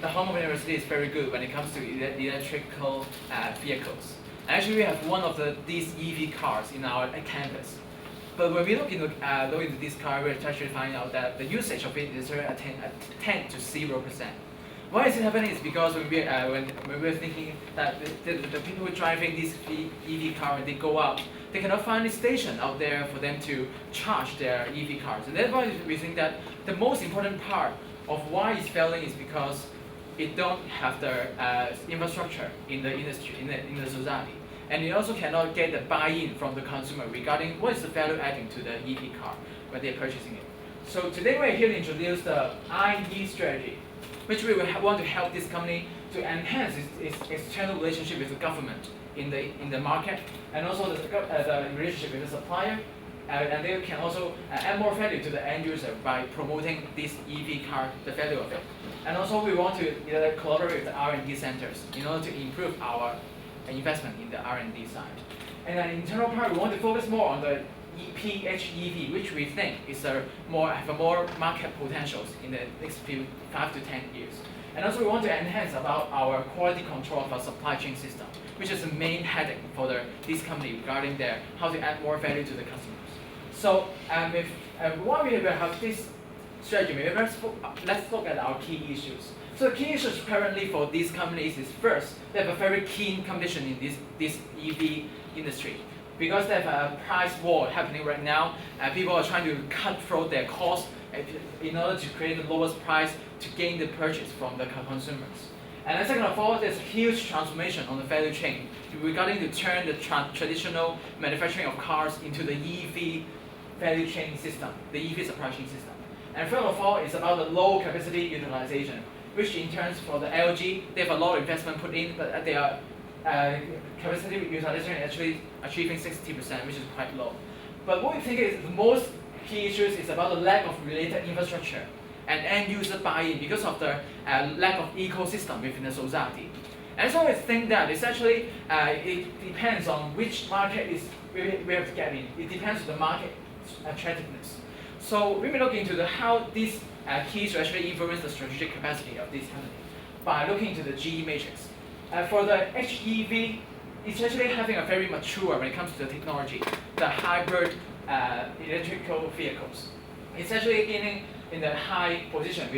the Hong Kong University is very good when it comes to electrical vehicles. Actually, we have one of these EV cars in our campus. But when we look into this car, we actually find out that the usage of it is at 10 to 0%. Why is it happening? Is because when we're thinking that the people driving this EV car, when they go out, they cannot find a station out there for them to charge their EV cars. And that's why we think that the most important part of why it's failing is because it don't have the infrastructure in the industry, in the society. And it also cannot get the buy-in from the consumer regarding what is the value adding to the EV car when they're purchasing it. So today we're here to introduce the R&D strategy, which we want to help this company to enhance its external relationship with the government in the market, and also the relationship with the supplier, and they can also add more value to the end user by promoting this EV car, the value of it. And also we want to collaborate with the R&D centers in order to improve our investment in the R&D side. And then internal part, we want to focus more on the PHEV, which we think is have more market potentials in the next 5 to 10 years. And also we want to enhance about our quality control of our supply chain system, which is the main headache for this company regarding how to add more value to the customers. So why we have this strategy, let's look at our key issues. So the key issues currently for these companies is, first, they have a very keen competition in this EV industry. Because they have a price war happening right now, people are trying to cut through their costs in order to create the lowest price to gain the purchase from the consumers. And then second of all, there's a huge transformation on the value chain regarding to turn the traditional manufacturing of cars into the EV value chain system, the EV supply chain system. And third of all, it's about the low capacity utilization, which in turn for the LG, they have a lot of investment put in, but they are capacity utilization is actually achieving 60%, which is quite low. But what we think is the most key issues is about the lack of related infrastructure and end user buy-in because of the lack of ecosystem within the society. And so I think that it's actually, it depends on which market we have to get in. It depends on the market attractiveness. So we may look into how these keys to actually influence the strategic capacity of this company by looking into the GE matrix. For the HEV, it's actually having a very mature when it comes to the technology, the hybrid electrical vehicles. It's actually gaining in the high position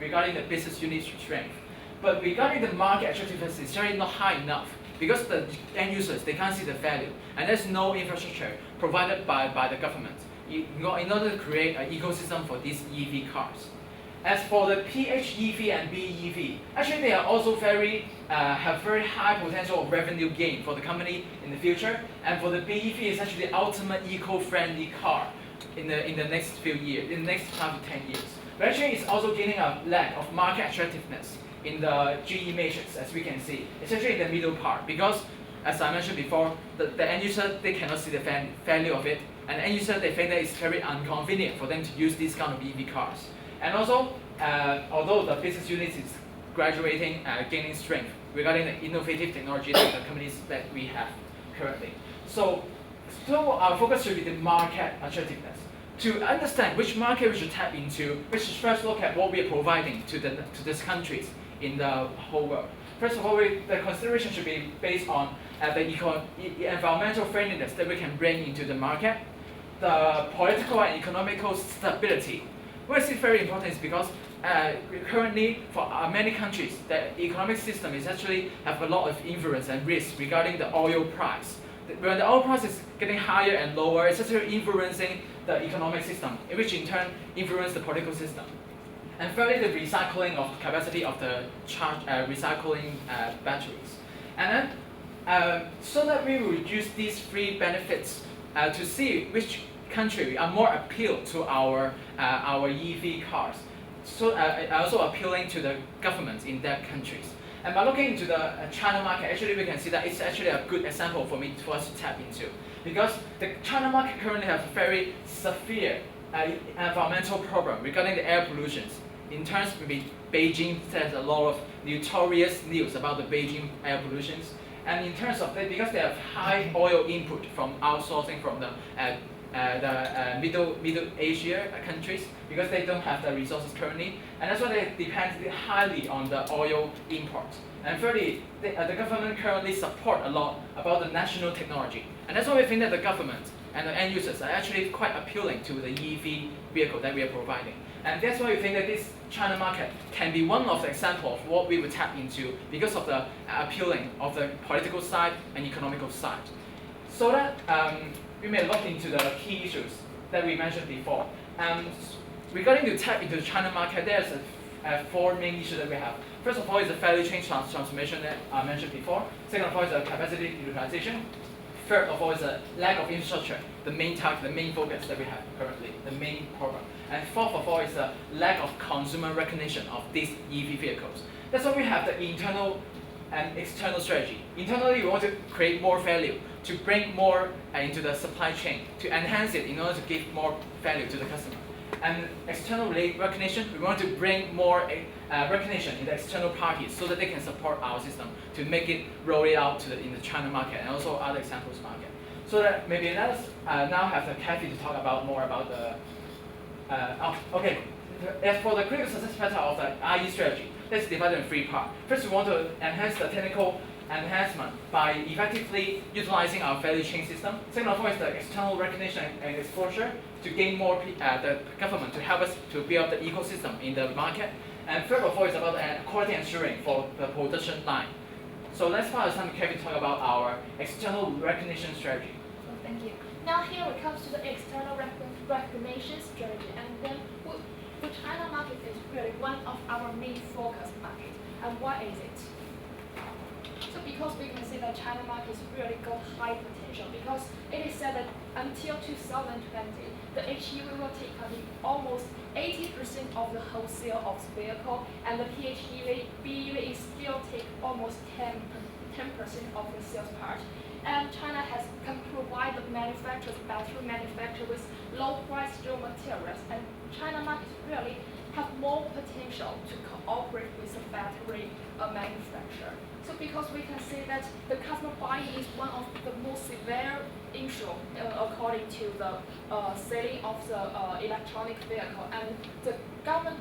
regarding the business unit strength. But regarding the market attractiveness, it's really not high enough because the end users, they can't see the value, and there's no infrastructure provided by the government in order to create an ecosystem for these EV cars. As for the PHEV and BEV, actually they are also have very high potential of revenue gain for the company in the future. And for the BEV, it's actually the ultimate eco-friendly car in the next few years, in the next 5 to 10 years. But actually, it's also gaining a lack of market attractiveness in the GE matrix, as we can see. It's actually in the middle part because, as I mentioned before, the end user, they cannot see the value of it, and the end user, they think that it's very inconvenient for them to use these kind of EV cars. And also, although the business unit is graduating, gaining strength regarding the innovative technology that the companies that we have currently. So our focus should be the market attractiveness. To understand which market we should tap into, we should first look at what we are providing to these countries in the whole world. First of all, the consideration should be based on the environmental friendliness that we can bring into the market, the political and economical stability. Why is it very important is because currently for many countries, the economic system is actually have a lot of influence and risk regarding the oil price. When the oil price is getting higher and lower, it's actually influencing the economic system, which in turn influence the political system. And thirdly, the recycling of capacity of the recycling batteries. And then, so that we will use these three benefits to see which country are more appeal to our EV cars. So also appealing to the governments in that countries. And by looking into the China market, actually we can see that it's actually a good example for us to tap into. Because the China market currently has a very severe environmental problem regarding the air pollution. In terms of Beijing, there's a lot of notorious news about the Beijing air pollution. And in terms of that, because they have high oil input from outsourcing from the Middle Asia countries because they don't have the resources currently, and that's why they depend highly on the oil import. And thirdly, the government currently support a lot about the national technology, and that's why we think that the government and the end users are actually quite appealing to the EV vehicle that we are providing. And that's why we think that this China market can be one of the examples of what we would tap into because of the appealing of the political side and economical side. So that we may look into the key issues that we mentioned before. Regarding to tap into the China market, there's four main issues that we have. First of all is the value chain transformation that I mentioned before. Second of all is the capacity utilization. Third of all is the lack of infrastructure, the main target, the main focus that we have currently, the main problem. And fourth of all is the lack of consumer recognition of these EV vehicles. That's why we have the internal and external strategy. Internally, we want to create more value, to bring more into the supply chain, to enhance it in order to give more value to the customer. And external recognition, we want to bring more recognition in the external parties so that they can support our system to make it roll it out to in the China market and also other examples market. So that maybe let us now have the Kathy to talk about more about the. Okay, as for the critical success factor of the IE strategy, let's divide it in three parts. First, we want to enhance the technical enhancement by effectively utilizing our value chain system. Second of all is the external recognition and exposure to gain more the government to help us to build the ecosystem in the market. And third of all is about quality ensuring for the production line. So let's find some Kevin talk about our external recognition strategy. Well, thank you. Now here it comes to the external recognition strategy, and then the China market is really one of our main focus market. And why is it? So because we can see that China market has really got high potential, because it is said that until 2020, the HEV will take almost 80% of the wholesale of the vehicle, and the PHEV, BEV is still take almost 10% of the sales part. And China can provide the manufacturers, battery manufacturers with low price raw materials, and China market really have more potential to cooperate with the battery manufacturer. So because we can see that the customer buying is one of the most severe issue according to the selling of the electronic vehicle, and the government.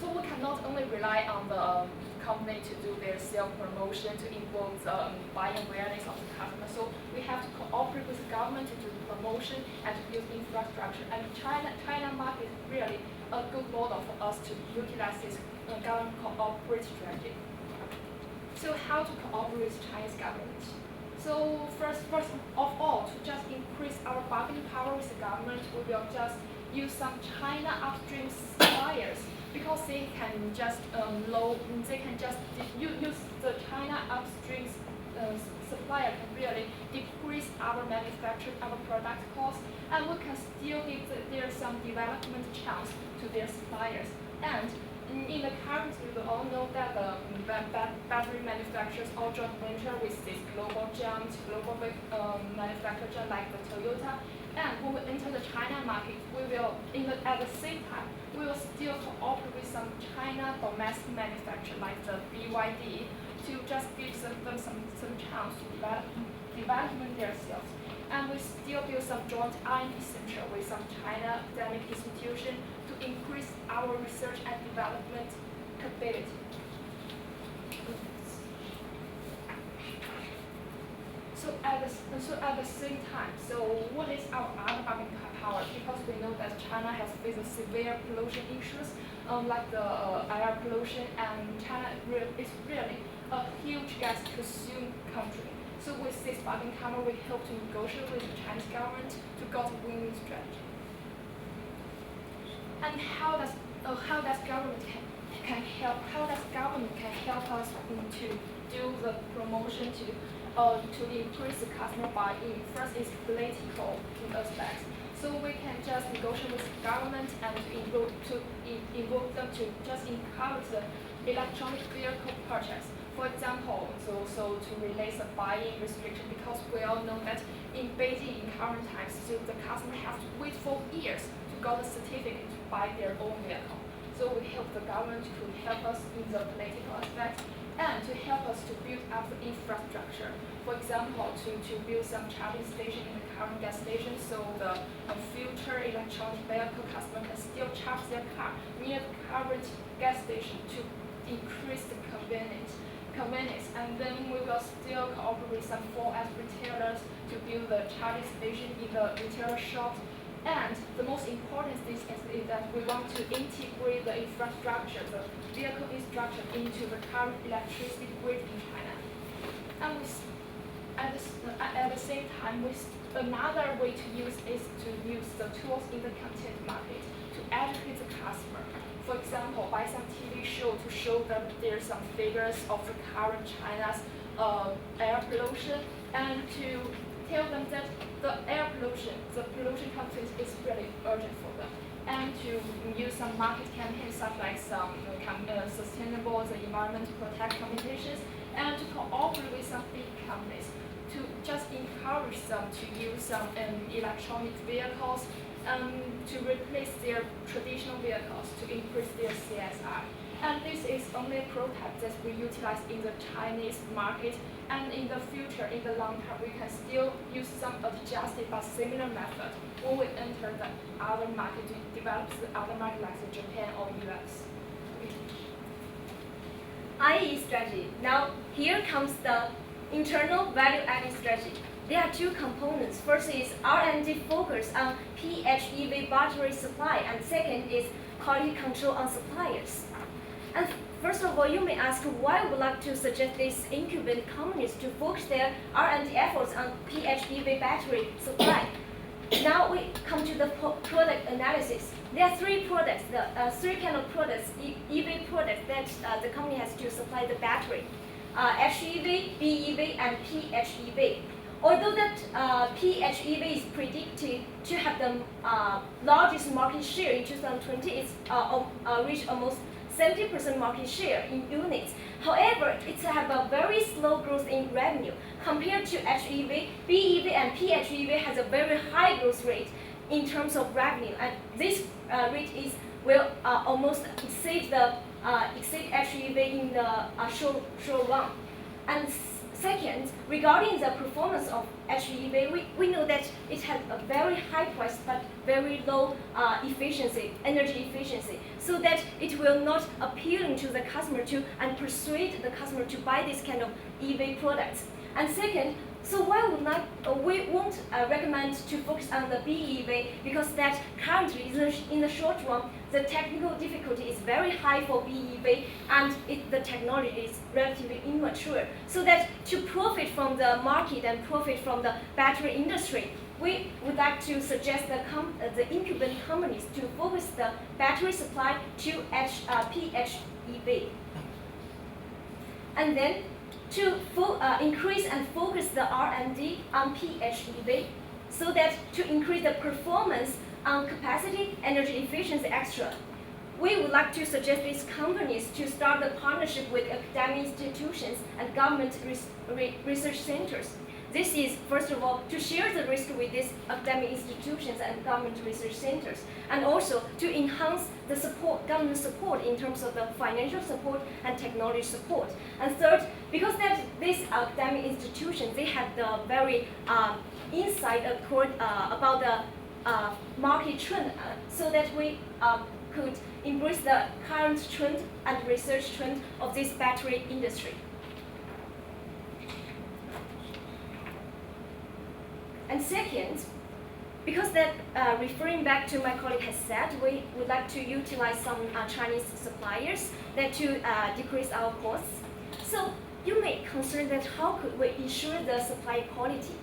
So we cannot only rely on the company to do their sales promotion to involve the buying awareness of the customer. So we have to cooperate with the government to do promotion and to build infrastructure. And China market is really a good model for us to utilize this government cooperate strategy. So how to cooperate with Chinese government? So first of all, to just increase our bargaining power with the government, we will just use some China upstream suppliers, because they can just use the China upstream supplier can really decrease our manufacturing, our product cost, and we can still give there some development chance to their suppliers. And in the current, we all know that the battery manufacturers all joint venture with this global giant, global manufacturer like the Toyota. And when we enter the China market, we will, at the same time, we will still cooperate with some China domestic manufacturer like the BYD to just give them some chance to development their sales. And we still build some joint R&D center with some China academic institution to increase our research and development capability. So at the same time, so what is our other bargaining power? Because we know that China has faced severe pollution issues, like the air pollution, and China is really a huge gas consuming country. So with this bargaining power, we hope to negotiate with the Chinese government to get a win-win strategy. And how does government can help us to do the promotion to increase the customer buy-in? First is political aspects. So we can just negotiate with the government and involve them to just encourage the electronic vehicle purchase. For example, so to release a buy-in restriction, because we all know that in Beijing in current times, so the customer has to wait for years to get a certificate to buy their own vehicle. So we help the government to help us in the political aspect and to help us to build up the infrastructure. For example, to build some charging station in the current gas station, so the future electronic vehicle customer can still charge their car near the current gas station to increase the convenience. And then we will still cooperate with some 4S retailers to build the charging station in the retailer shops. And the most important thing is that we want to integrate the infrastructure, the vehicle infrastructure, into the current electricity grid in China. And at the same time, another way to use is to use the tools in the content market to educate the customer. For example, by some TV show to show them there's some figures of the current China's air pollution, and to tell them that the pollution content is really urgent for them, and to use some market campaigns such like some sustainable, the environment protect competitions, and to cooperate with some big companies to just encourage them to use some electronic vehicles to replace their traditional vehicles to increase their CSR. And this is only a prototype that we utilize in the Chinese market, and in the future, in the long term, we can still use some adjusted but similar method when we enter the other market, to develop the other market like Japan or US. IE strategy. Now, here comes the internal value-added strategy. There are two components. First is R&D focus on PHEV battery supply, and second is quality control on suppliers. And first of all, you may ask why I would like to suggest these incumbent companies to focus their R&D efforts on PHEV battery supply. Now we come to the product analysis. There are three products, three kind of products, EV products that the company has to supply the battery: HEV, BEV, and PHEV. Although that PHEV is predicted to have the largest market share in 2020, it's reached almost 70% market share in units. However, it has a very slow growth in revenue. Compared to HEV, BEV and PHEV has a very high growth rate in terms of revenue, and this rate will almost exceed HEV in the short run. And second, regarding the performance of HEV, we know that it has a very high price but very low energy efficiency, so that it will not appeal to the customer and persuade the customer to buy this kind of EV products. And second, so why we won't recommend to focus on the BEV, because that currently in the short run the technical difficulty is very high for BEV, and the technology is relatively immature. So that to profit from the market and profit from the battery industry, we would like to suggest the incumbent companies to focus the battery supply to PHEV, and then to increase and focus the R&D on PHEV, so that to increase the performance on capacity, energy efficiency, etc. We would like to suggest these companies to start a partnership with academic institutions and government research centers. This is, first of all, to share the risk with these academic institutions and government research centers, and also to enhance the government support in terms of the financial support and technology support. And third, because that these academic institutions, they have the very insight about the market trend, so that we could embrace the current trend and research trend of this battery industry. And second, because that referring back to my colleague has said, we would like to utilize some Chinese suppliers that to decrease our costs. So you may concern that how could we ensure the supply quality?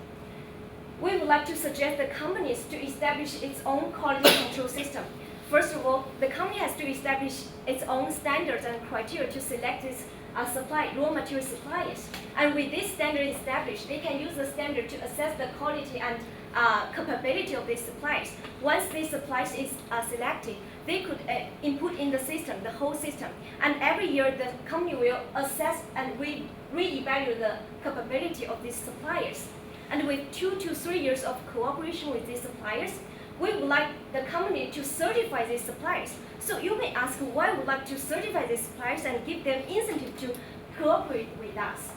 We would like to suggest the companies to establish its own quality control system. First of all, the company has to establish its own standards and criteria to select its raw material suppliers. And with this standard established, they can use the standard to assess the quality and capability of these suppliers. Once these suppliers is selected, they could input in the system, the whole system. And every year, the company will assess and re-evaluate the capability of these suppliers. And with 2 to 3 years of cooperation with these suppliers, we would like the company to certify these suppliers. So you may ask why we would like to certify these suppliers and give them incentive to cooperate with us.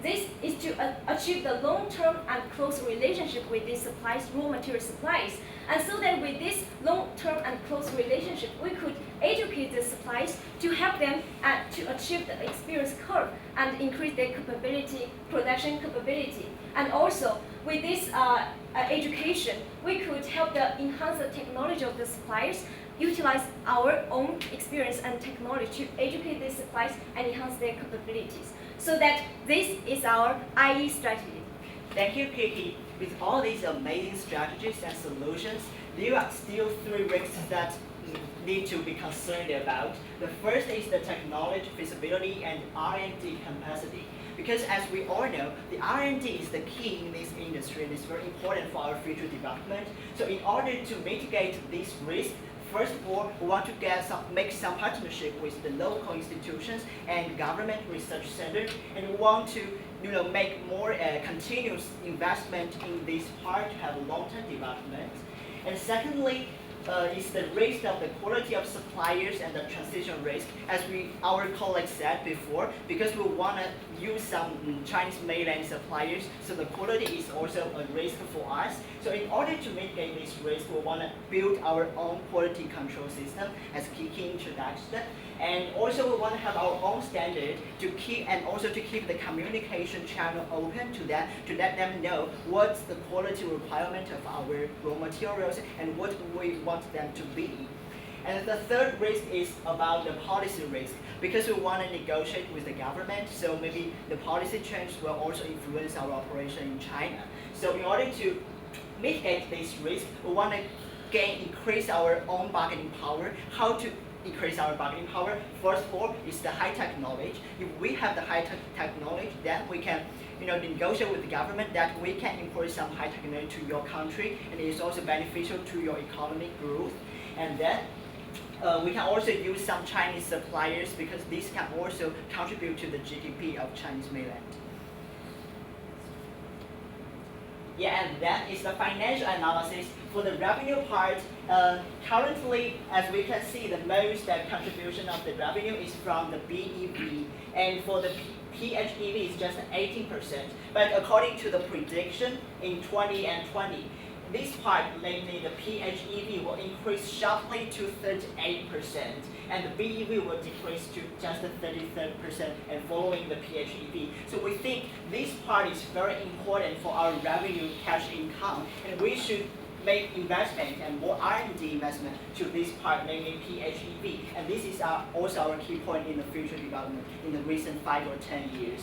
this is to achieve the long-term and close relationship with these supplies, raw material supplies. And so that with this long-term and close relationship, we could educate the suppliers to help them to achieve the experience curve and increase their capability, production capability. And also, with this education, we could help enhance the technology of the suppliers, utilize our own experience and technology to educate these suppliers and enhance their capabilities. So that this is our IE strategy. Thank you, Kiki. With all these amazing strategies and solutions, there are still 3 risks that need to be concerned about. The first is the technology feasibility and R&D capacity. Because as we all know, the R&D is the key in this industry and it's very important for our future development. So in order to mitigate this risk, first of all, we want to make some partnership with the local institutions and government research centers, and we want to make more continuous investment in this part to have long-term development. And secondly, is the risk of the quality of suppliers and the transition risk. As our colleagues said before, because we want to use some Chinese mainland suppliers, so the quality is also a risk for us. So in order to mitigate this risk, we want to build our own quality control system, as Kiki introduced. And also we want to have our own standard to keep the communication channel open to them, to let them know what's the quality requirement of our raw materials and what we want them to be. And the third risk is about the policy risk, because we want to negotiate with the government, so maybe the policy change will also influence our operation in China. So in order to mitigate this risk, we want to increase our own bargaining power. How to increase our bargaining power? First of all, is the high-tech knowledge. If we have the high-tech knowledge, then we can negotiate with the government that we can import some high-tech knowledge to your country, and it is also beneficial to your economic growth. And then we can also use some Chinese suppliers, because this can also contribute to the GDP of Chinese mainland. Yeah, and that is the financial analysis. For the revenue part, currently, as we can see, the most contribution of the revenue is from the BEV, and for the PHEV is just 18%. But according to the prediction in 2020, this part, namely the PHEV, will increase sharply to 38%, and the BEV will decrease to just 33%, and following the PHEV. So we think this part is very important for our revenue cash income, and we should make investment and more R&D investment to this part, namely PHEV. And this is also our key point in the future development in the recent 5 or 10 years.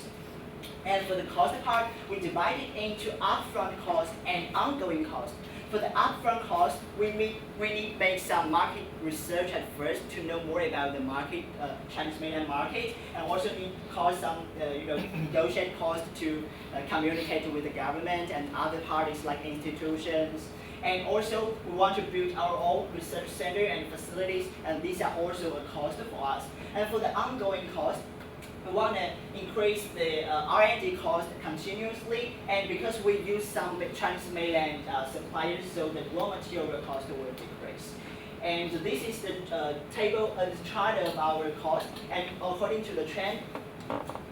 And for the cost part, we divide it into upfront cost and ongoing cost. For the upfront cost, we need to make some market research at first to know more about the market, Chinese mainland market, and also cost some negotiate cost to communicate with the government and other parties like institutions. And also, we want to build our own research center and facilities, and these are also a cost for us. And for the ongoing cost, we want to increase the R&D cost continuously, and because we use some Chinese mainland suppliers, so the raw material cost will decrease. And this is the the chart of our cost, and according to the trend,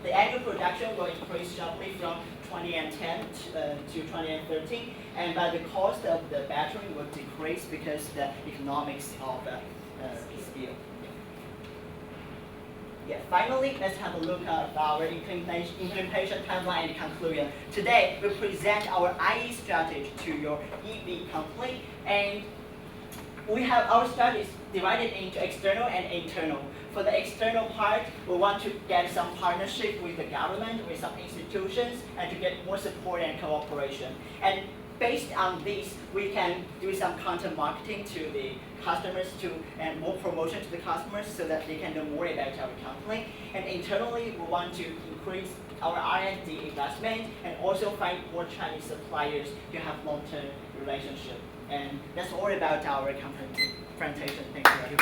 the annual production will increase sharply from 2010 to 2013, but the cost of the battery will decrease because the economics of the scale. Yeah, finally, let's have a look at our implementation timeline and conclusion. Today, we present our IE strategy to your EV company, and we have our strategies divided into external and internal. For the external part, we want to get some partnership with the government, with some institutions, and to get more support and cooperation. And based on this, we can do some content marketing to the customers and more promotion to the customers so that they can know more about our company. And internally, we want to increase our R&D investment and also find more Chinese suppliers to have long-term relationship. And that's all about our presentation. Thank you.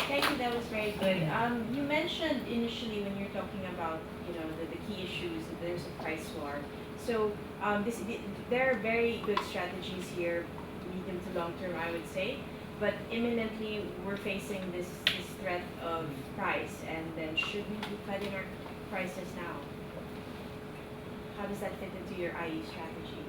Thank you. That was very good. You mentioned initially when you're talking about the key issues, there's a price war. So there are very good strategies here, medium to long term, I would say. but imminently we're facing this threat of price, and then should we be cutting our prices now? How does that fit into your IE strategy?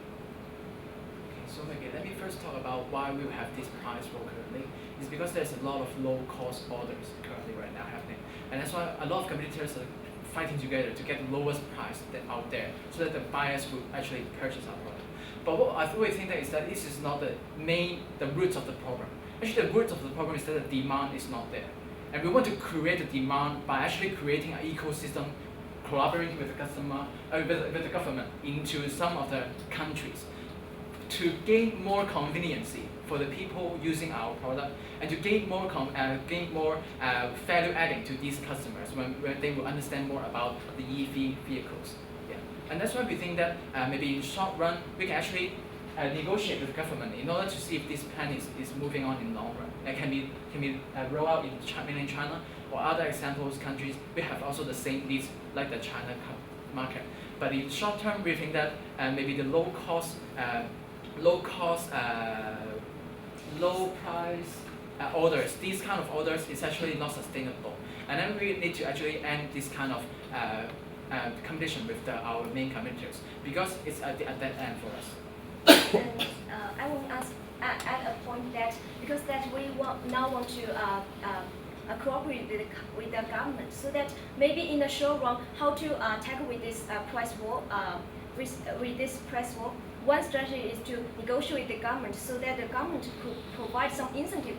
So maybe let me first talk about why we have this price war currently. It's because there's a lot of low-cost orders currently right now happening, and that's why a lot of competitors are fighting together to get the lowest price out there, so that the buyers will actually purchase our product. But what I always think that is that this is not the roots of the problem. Actually, the roots of the problem is that the demand is not there, and we want to create the demand by actually creating an ecosystem, collaborating with the customer, with the government into some of the countries, to gain more conveniency for the people using our product, and to gain more value adding to these customers when they will understand more about the EV vehicles. Yeah. And that's why we think that maybe in short run we can actually negotiate with the government in order to see if this plan is moving on in the long run. It can be rolled out in mainland China or other examples countries. We have also the same needs like the China market. But in short term, we think that maybe the low price orders, these kind of orders is actually not sustainable. And then we need to actually end this kind of competition with our main competitors, because it's at that end for us. And I want to add a point that because that we now want to cooperate with the government, so that maybe in the short run, how to tackle with this price war, with this price war. One strategy is to negotiate with the government, so that the government could provide some incentive,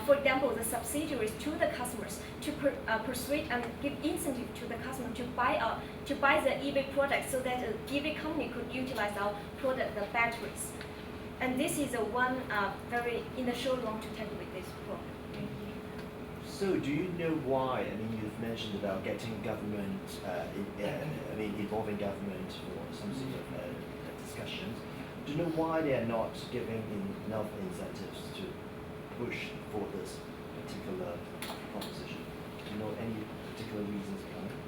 for example, the subsidiaries to the customers, to persuade and give incentive to the customer to buy the EV product, so that the EV company could utilize our product, the batteries. And this is one very in the short run to tackle with this problem. So do you know why? I mean, you've mentioned about getting government, involving government for some sort of discussions. Do you know why they are not giving enough incentives to push for this particular proposition? Do you know any particular reasons behind it?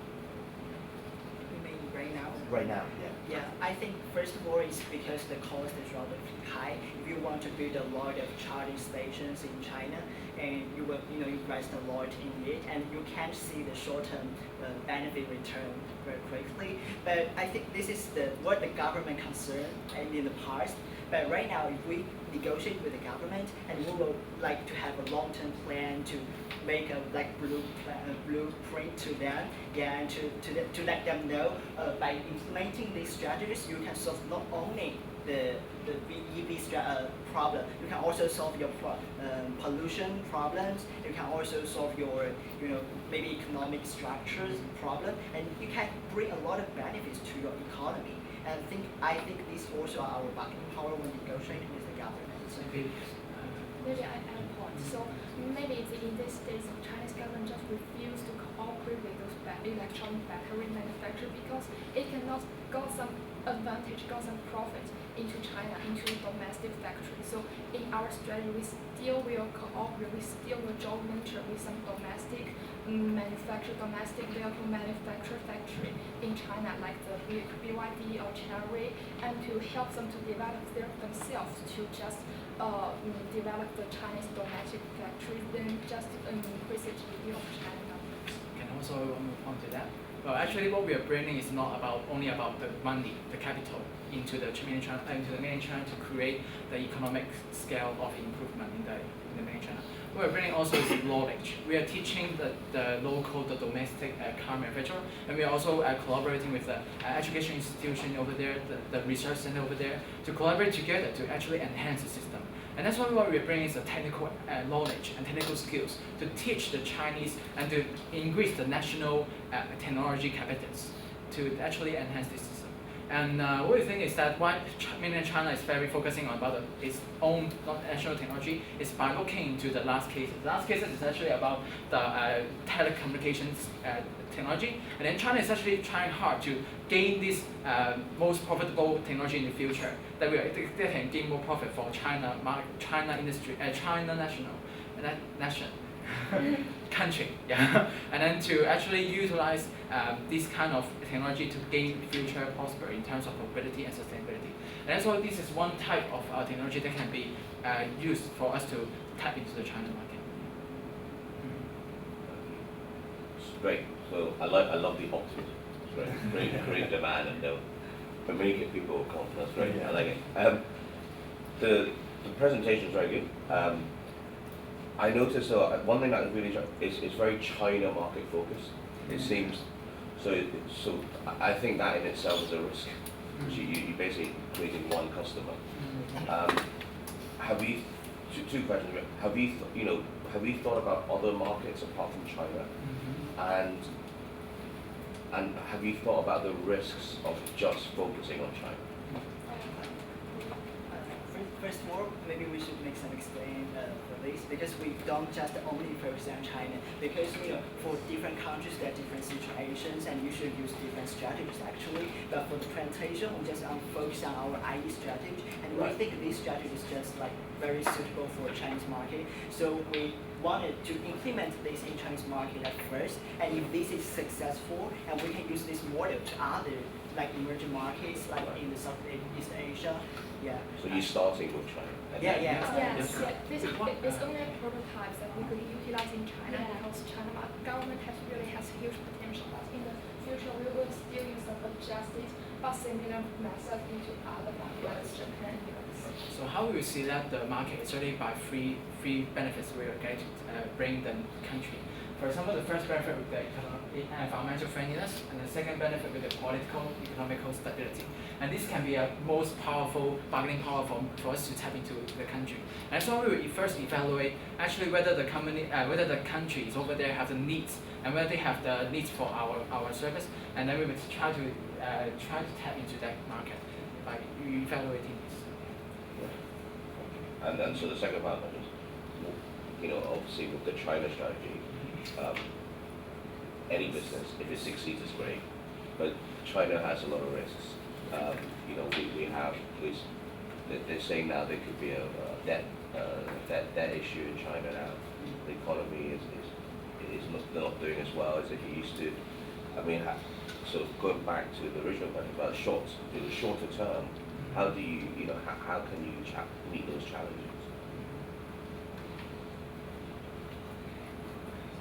You mean right now? Right now, yeah. Yeah, I think first of all it's because the cost is rather high. If you want to build a lot of charging stations in China, and you will invest a lot in it, and you can't see the short-term benefit return very quickly. But I think this is what the government concerned in the past. But right now, if we negotiate with the government, and we will like to have a long-term plan to make a blueprint to them, yeah, and to let them know by implementing these strategies, you can solve not only the EV problem, you can also solve your pollution problems. You can also solve your maybe economic structures problem, and you can bring a lot of benefits to your economy. And I think this also are our bargaining power when negotiating with the government. So, Maybe I add a point. So maybe in these days, the Chinese government just refuse to cooperate with those electronic battery manufacturers because it cannot got some advantage, got some profit into China, into domestic factories. So in our strategy, we still will cooperate, we still will joint venture with some domestic domestic vehicle manufacturer factory in China, like the BYD or Chery, and to help them to develop themselves to just develop the Chinese domestic factories, then just increase the GDP of China. Can also move on to that. Well, actually, what we are bringing is not only about the money, the capital into the mainland China to create the economic scale of improvement in the mainland China. What we're bringing also is knowledge. We are teaching the domestic car manufacturer, and we are also collaborating with the education institution over there, the research center over there, to collaborate together to actually enhance the system. And that's why what we're bringing is the technical knowledge and technical skills to teach the Chinese and to increase the national technology competence to actually enhance this system. And what we think is that why mainland China is very focusing on about its own national technology is by looking into the last cases. The last cases is actually about the telecommunications technology, and then China is actually trying hard to gain this most profitable technology in the future that they can gain more profit for China industry, China nation. Country, yeah, and then to actually utilize this kind of technology to gain future prosperity in terms of mobility and sustainability. And so this is one type of technology that can be used for us to tap into the China market. It's great. So I love the optimism. It's great. Great demand and communicate people with confidence. Great. I like it. The presentation is very good. I noticed one thing that really is very China market focused. It seems so. I think that in itself is a risk. You basically creating one customer. Have you two questions? Have you thought about other markets apart from China? And have you thought about the risks of just focusing on China? First of all, maybe we should make some explain for this, because we don't just only focus on China, because for different countries there are different situations and you should use different strategies actually. But for the presentation, we just focus on our IE strategy, and we think this strategy is just like very suitable for Chinese market. So we wanted to implement this in Chinese market at first, and if this is successful, and we can use this model to other like emerging markets like in the Southeast Asia. Yeah. So you're starting with China? Yes. This is only a prototype that we could utilize in China because China government really has huge potential. But in the future, we will still use some adjusted but similar method into other markets, Japan, US. So how we see that the market is really by free benefits we are going to bring the country. For example, the first benefit with the environmental friendliness, and the second benefit with the political, economical stability. And this can be a most powerful bargaining power for us to tap into the country. And so we will first evaluate actually whether the countries over there have the needs, and whether they have the needs for our service, and then we will try to tap into that market by evaluating this. And so the second part is, obviously with the China strategy, any business, if it succeeds, is great. But China has a lot of risks. We have, they're saying now there could be a debt issue in China now. The economy is not doing as well as it used to. I mean, so going back to the original question about the shorter term, how do you, how can you meet those challenges?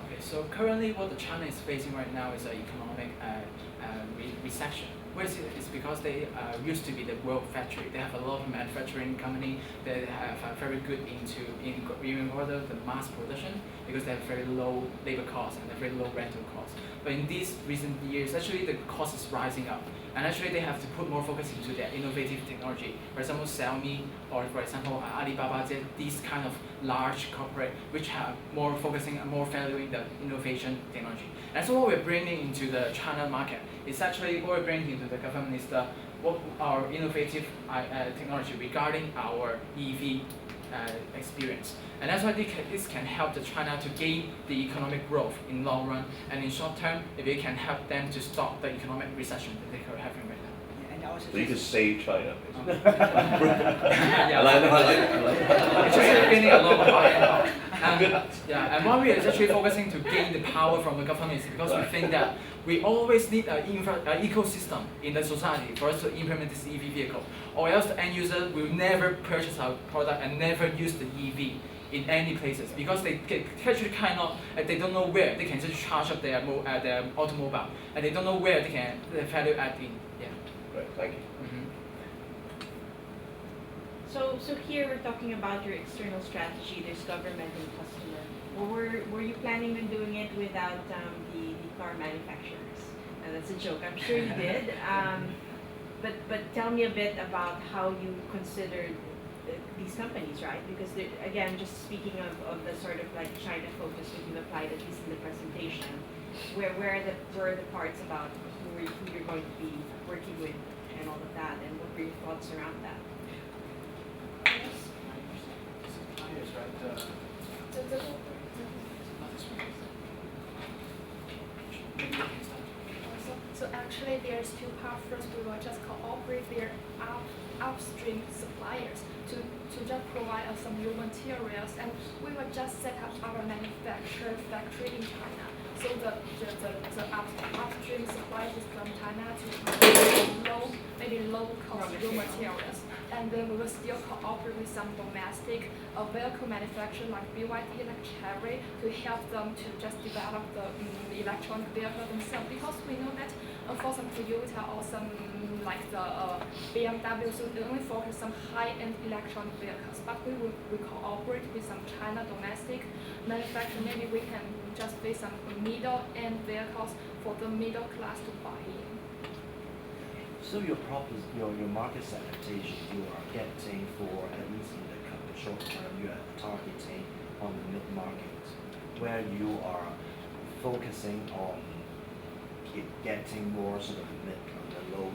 Okay, so currently what the China is facing right now is an economic recession. It's because they used to be the world factory. They have a lot of manufacturing company. They have very good in order the mass production, because they have very low labor costs and a very low rental costs. But in these recent years, actually the cost is rising up, and actually they have to put more focus into their innovative technology. For example, Xiaomi, or for example Alibaba, these kind of large corporate which have more focusing and more valuing the innovation technology. And so what we're bringing into the China market is actually what we're bringing into the government is what our innovative technology regarding our EV experience. And that's why this can help the China to gain the economic growth in long run, and in short term, if it can help them to stop the economic recession that they are having right now. And also So you can save China. Yeah, I like it. it's just gaining a lot of power. And why we are actually focusing to gain the power from the government is because we think that we always need an ecosystem in the society for us to implement this EV vehicle, or else the end user will never purchase our product and never use the EV in any places, because they actually they don't know where they can just charge up their automobile, and they don't know where they can value add in. Yeah. Great, thank you. So here we're talking about your external strategy. There's government and customer. Were you planning on doing it without the car manufacturers? That's a joke. I'm sure you did. But tell me a bit about how you considered these companies, right? Because again, just speaking of the sort of like China focus that you applied at least in the presentation, where are the parts about who you're going to be working with and all of that, and what were your thoughts around that? Suppliers, right? So actually there's two parts. First, we will just cooperate their upstream suppliers to just provide us some raw materials, and we will just set up our manufacturer factory in China. So the upstream suppliers from China to maybe low cost raw materials. and then we will still cooperate with some domestic vehicle manufacturers like BYD, like Chery, to help them to just develop the electronic vehicle themselves. Because we know that for some Toyota or some like the BMW, so they only focus on high-end electronic vehicles. But we cooperate with some China domestic manufacturer. Maybe we can just make some middle-end vehicles for the middle class to buy in. So your market segmentation you are getting for at least in the short term you are targeting on the mid market, where you are focusing on getting more sort of mid on the low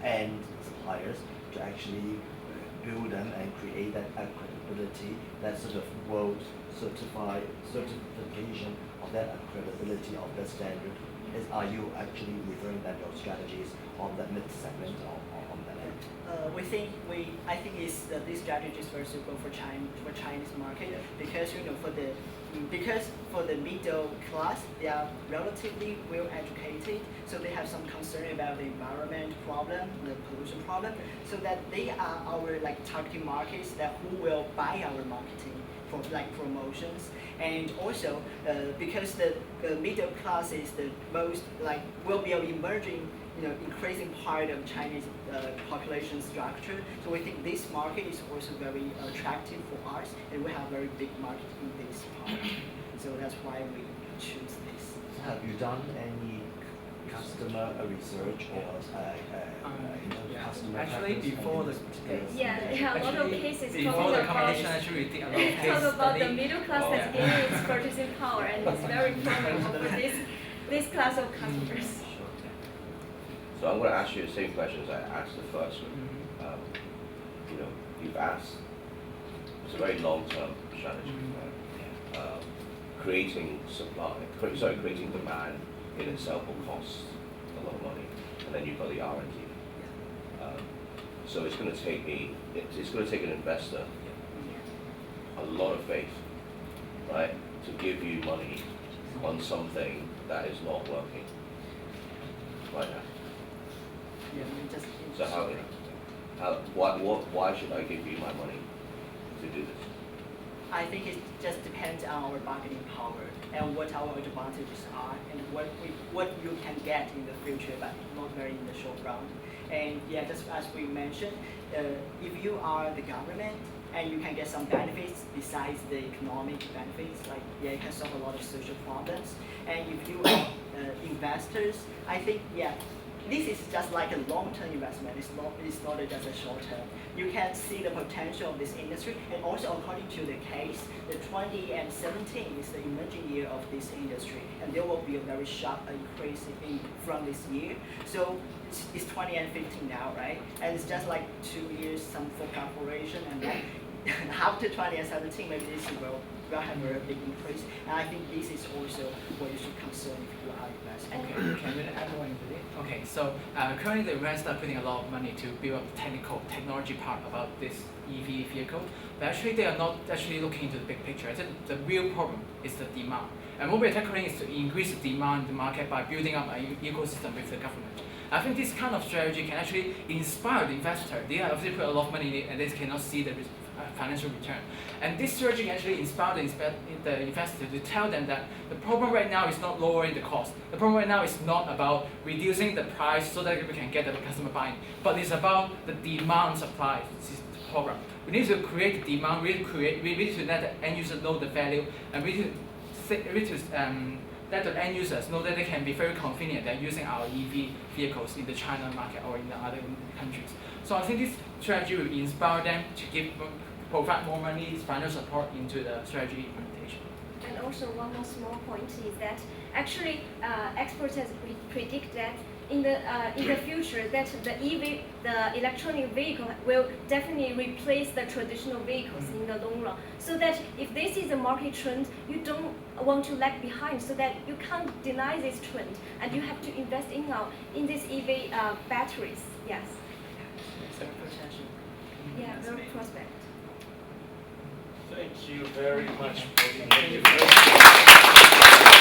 end suppliers to actually build them and create that credibility, that sort of world certification of that credibility of the standard. Are you actually referring that your strategies on that mid segment or on that end? I think this strategy is very suitable for Chinese market because for the middle class they are relatively well educated, so they have some concern about the environment problem, the pollution problem, so that they are our like targeting markets that who will buy our marketing for like promotions. And also because the middle class is the most like will be an emerging increasing part of Chinese population structure. So we think this market is also very attractive for us, and we have very big market in this part. So that's why we choose this. Have you done any customer research or customer Actually, preference before on the this particular Yeah, a lot of cases before talking the about competition, actually, we did a lot of case talk about the study. middle class Oh, that's yeah. gaining its purchasing power, and it's very important for this class of customers. So I'm going to ask you the same questions I asked the first one. You've asked, it's a very long-term strategy, right? Creating creating demand in itself will cost a lot of money, and then you've got the R&D. So it's going to take it's going to take an investor a lot of faith, right, to give you money on something that is not working right now. So why should I give you my money to do this? I think it just depends on our bargaining power and what our advantages are and what you can get in the future, but not very in the short run. And yeah, just as we mentioned, if you are the government and you can get some benefits besides the economic benefits, like you can solve a lot of social problems. And if you are investors, I think this is just like a long-term investment. It's not just a short-term. You can see the potential of this industry, and also according to the case, the 2017 is the emerging year of this industry, and there will be a very sharp increase from this year. So it's 2015 now, right? And it's just like 2 years, some for preparation, and then after 2017, maybe this will have a very big increase. And I think this is also what you should concern if you are investing. Okay, can we add more into it? Okay, so currently the investors are putting a lot of money to build up the technology part about this EV vehicle, but actually they are not actually looking into the big picture. I think the real problem is the demand. And what we're tackling is to increase the demand in the market by building up an ecosystem with the government. I think this kind of strategy can actually inspire the investor. They have obviously put a lot of money in it and they cannot see the financial return. And this strategy can actually inspire the investor to tell them that the problem right now is not lowering the cost. The problem right now is not about reducing the price so that we can get the customer buying, but it's about the demand supply. This is the problem. We need to create the demand, we need to let the end user know the value, and we need to let the end users know that they can be very convenient at using our EV vehicles in the China market or in the other countries. So I think this strategy will inspire them to provide more money, financial support into the strategy implementation. And also one more small point is that actually experts has predict that in the future that the electronic vehicle will definitely replace the traditional vehicles in the long run. So that if this is a market trend, you don't want to lag behind. So that you can't deny this trend, and you have to invest in these EV batteries. Yes. Potential. Yeah, very prospect. Thank you very much for the Thank you.